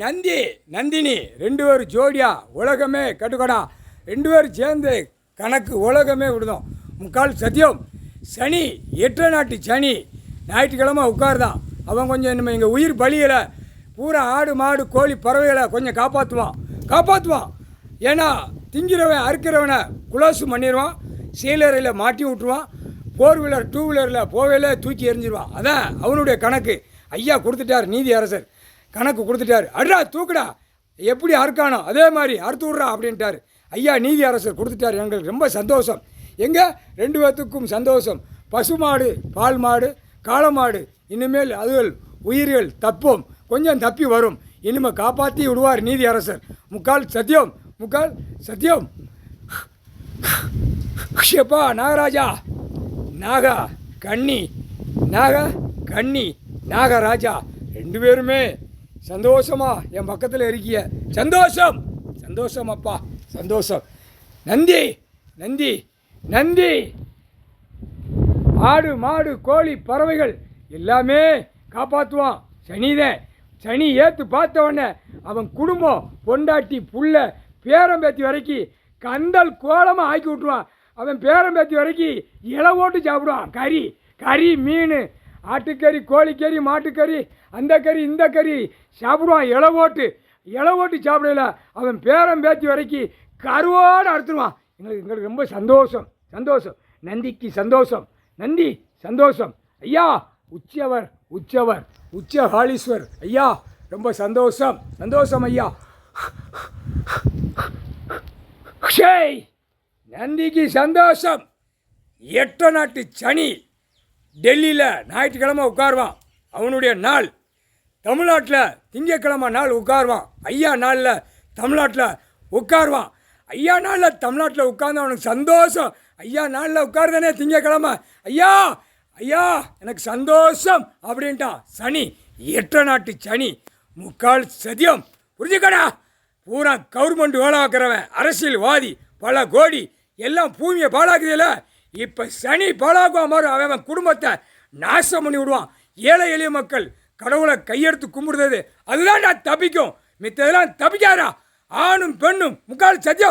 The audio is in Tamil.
நந்தி நந்தினி 2 பேரும் ஜோடியா உலகமே கட்டுக்கடா 2 பேரும் சேர்ந்து கணக்கு உலகமே விடுதோம். முக்கால் சத்தியம். சனி 8 நாட்டு சனி ஞாயிற்றுக்கிழமை உட்காருதான். அவன் கொஞ்சம் நம்ம எங்கள் உயிர் பலியலை பூரா ஆடு மாடு கோழி பறவைகளை கொஞ்சம் காப்பாற்றுவான். ஏன்னா திங்கிறவன் அறுக்கிறவனை குலோசு பண்ணிடுவான், சீலரையில் மாட்டி விட்டுருவான், 4 வீலர் 2 வீலரில் போவையில் தூக்கி எறிஞ்சிருவான். அதான் அவனுடைய கணக்கு. ஐயா கொடுத்துட்டார், நீதி அரசர் கணக்கு கொடுத்துட்டார். அட்ரா தூக்குடா, எப்படி அறுக்கானோ அதே மாதிரி அறுத்து விட்றா அப்படின்ட்டார். ஐயா நீதி அரசர் கொடுத்துட்டார். எங்களுக்கு ரொம்ப சந்தோஷம். எங்கே 2 பேர்த்துக்கும் சந்தோஷம். பசுமாடு பால் மாடு காளை மாடு இனிமேல் அதுகள் உயிர்கள் தப்போம், கொஞ்சம் தப்பி வரும். இனிமேல் காப்பாற்றி விடுவார் நீதி அரசர். முக்கால் சத்தியம். ஷப்பா நாகராஜா கண்ணி நாகராஜா 2 பேருமே சந்தோஷமா என் பக்கத்தில் இருக்கிய சந்தோஷம் அப்பா சந்தோஷம். நந்தி ஆடு மாடு கோழி பறவைகள் எல்லாமே காப்பாற்றுவான். சனி ஏற்று பார்த்தவொடனே அவன் குடும்பம் பொண்டாட்டி புள்ள பேரம்பேத்தி வரைக்கும் கந்தல் கோலமாக ஆக்கி விட்டுருவான். அவன் பேரம்பேத்தி வரைக்கும் இலை ஓட்டு சாப்பிடுவான். கறி மீன் ஆட்டுக்கறி கோழிக்கறி மாட்டுக்கறி அந்த கறி இந்த கறி சாப்பிடுவான். இலை ஓட்டு சாப்பிடல அவன் பேரம்பேத்தி வரைக்கும் கருவோடு அறுத்துருவான். எங்களுக்கு ரொம்ப சந்தோஷம். நந்திக்கு சந்தோஷம். ஐயா உச்சகாளீஸ்வர் ஐயா ரொம்ப சந்தோஷம் ஐயா. நந்திக்கு சந்தோஷம். 8 நாட்டு சனி டெல்லியில் ஞாயிற்றுக்கிழமை உட்காருவான். அவனுடைய நாள். தமிழ்நாட்டில் திங்கக்கிழமை நாள் உட்காருவான். ஐயா நாளில் தமிழ்நாட்டில் உட்காருவான். ஐயா நாளில் தமிழ்நாட்டில் உட்கார்ந்து அவனுக்கு சந்தோஷம். ஐயா நாளில் உட்காருதானே திங்கக்கிழமை. ஐயா எனக்கு சந்தோஷம் அப்படின்ட்டான். சனி 8 நாட்டு சனி முக்கால் சதியம். புரிஞ்சுக்கடா, பூரா கவர்மெண்ட் வேலை பார்க்குறவன் அரசியல்வாதி பல கோடி எல்லாம் பூமியை பாழாக்குதில்ல. இப்போ சனி பாழாக்குவான் மாதிரி அவன் குடும்பத்தை நாசம் பண்ணி விடுவான். ஏழை எளிய மக்கள் கடவுளை கையெடுத்து கும்பிடுறது அதுதான்டா தப்பிக்கும். மித்ததெல்லாம் தப்பிக்காரா. ஆணும் பெண்ணும் முக்கால் சத்தியம்.